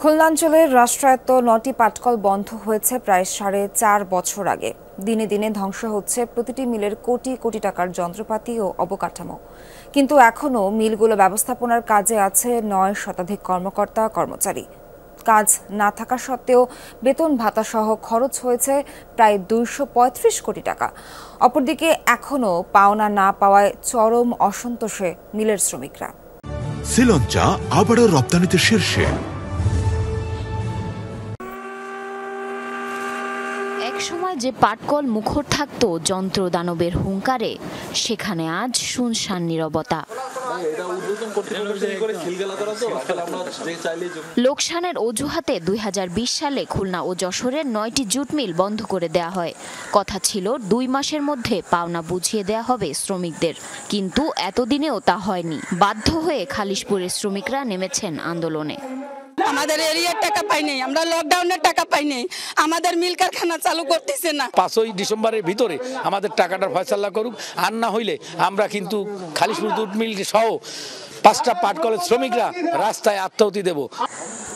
খুলনাঞ্চলের রাষ্ট্রায়ত্ত ৯টি পাটকল বন্ধ হয়েছে প্রায় ৪.৫ বছর আগে। দিনে দিনে ধ্বংস হচ্ছে প্রতিটি মিলের কোটি কোটি টাকার যন্ত্রপাতি ও অবকাঠামো। কিন্তু এখনও মিলগুলো ব্যবস্থাপনার কাজে আছে ৯ শতাধিক কর্মকর্তা কর্মচারী। কাজ না থাকা সত্ত্বেও বেতন ভাতা সহ খরচ হয়েছে প্রায় ২৩৫ কোটি টাকা। অপরদিকে এখনও পাওনা না পাওয়ায় চরম অসন্তোষে মিলের শ্রমিকরা। শ্রীলঙ্কা আবারও রপ্তানিতে শীর্ষে। একসময় যে পাটকল মুখর থাকত যন্ত্র দানবের হুঙ্কারে, সেখানে আজ শুনশান নীরবতা। লোকসানের অজুহাতে ২০২০ সালে খুলনা ও যশোরের ৯টি জুট মিল বন্ধ করে দেয়া হয়। কথা ছিল ২ মাসের মধ্যে পাওনা বুঝিয়ে দেয়া হবে শ্রমিকদের, কিন্তু এতদিনেও তা হয়নি। বাধ্য হয়ে খালিশপুরের শ্রমিকরা নেমেছেন আন্দোলনে। আমাদের এরিয়ার টাকা পাই নাই, আমরা লকডাউনের টাকা পাই নাই, আমাদের মিল কারখানা চালু করতেছে না। ৫ই ডিসেম্বরের ভিতরে আমাদের টাকাটার ফয়সালা করুক, আর না হইলে আমরা কিন্তু খালিশপুর জুট মিল সহ ৫টা পাটকলের শ্রমিকরা রাস্তায় আত্মাহুতি দেব।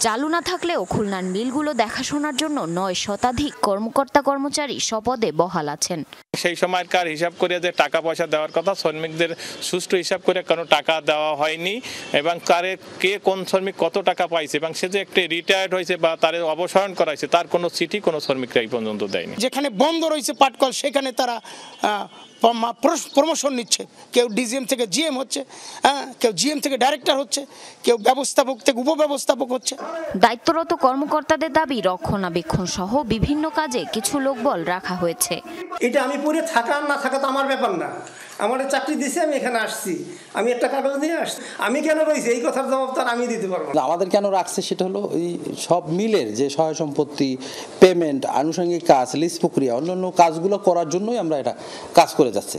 চালু না থাকলেও খুলনার মিলগুলো দেখাশোনার জন্য ৯ শতাধিক কর্মকর্তা কর্মচারী স্বপদে বহাল আছেন। সেই সময়কার হিসাব করে যে টাকা পয়সা দেওয়ার কথা, শ্রমিকদের সুষ্ঠু হিসাব করে কোনো টাকা দেওয়া হয়নি এবং কে কোন শ্রমিক কত টাকা পাইছে এবং সে যে একটা রিটায়ার্ড হয়েছে বা তার অবসরণ করা হয়েছে তার কোনো চিঠি কোনো শ্রমিকরা এই পর্যন্ত দেয়নি। যেখানে বন্ধ রয়েছে পাটকল সেখানে তারা প্রমোশন নিচ্ছে, কেউ ডিজিএম থেকে জিএম হচ্ছে, কেউ জিএম থেকে ডাইরেক্টর হচ্ছে, কেউ ব্যবস্থাপক থেকে উপব্যবস্থাপক হচ্ছে। দায়িত্বরত কর্মকর্তাদের দাবি রক্ষণাবেক্ষণ সহ বিভিন্ন কাজে কিছু লোকবল রাখা হয়েছে। এটা আমি পরে থাকা না থাকা তো আমার ব্যাপার না, আমার চাকরি দিছে, আমি এখানে আসছি, আমি একটা কাগজ নিয়ে আসছি, আমি কেন রয়েছি এই কথার জবাব তার আমি দিতে পারবো না। আমাদের কেন রাখছে সেটা হলো এই সব মিলের যে সহায় সম্পত্তি, পেমেন্ট, আনুষঙ্গিক কাজ, লিজ প্রক্রিয়া, অন্যান্য কাজগুলো করার জন্যই আমরা এটা কাজ করে যাচ্ছি।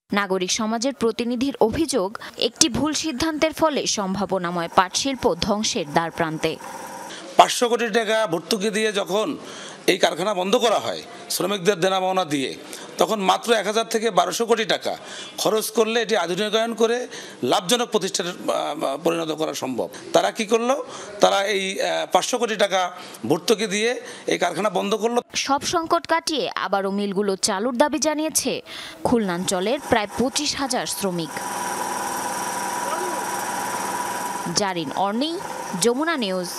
নাগরিক সমাজের প্রতিনিধির অভিযোগ, একটি ভুল সিদ্ধান্তের ফলে সম্ভাবনাময় পাট শিল্প ধ্বংসের দ্বারপ্রান্তে। ৫০০ কোটি টাকা ভর্তুকি দিয়ে যখন এই কারখানা বন্ধ করা হয় শ্রমিকদের দেনা পাওনা দিয়ে, তখন মাত্র ১,০০০ থেকে ১,২০০ কোটি টাকা খরচ করলে এটি আধুনিকায়ন করে লাভজনক প্রতিষ্ঠানে পরিণত করা সম্ভব। তারা কি করলো? তারা এই ৫০০ কোটি টাকা ভর্তুকি দিয়ে এই কারখানা বন্ধ করলো। সব সংকট কাটিয়ে আবারও মিলগুলো চালুর দাবি জানিয়েছে খুলনাঞ্চলের প্রায় ২৫,০০০ শ্রমিক। জারিন অর্নি, যমুনা নিউজ।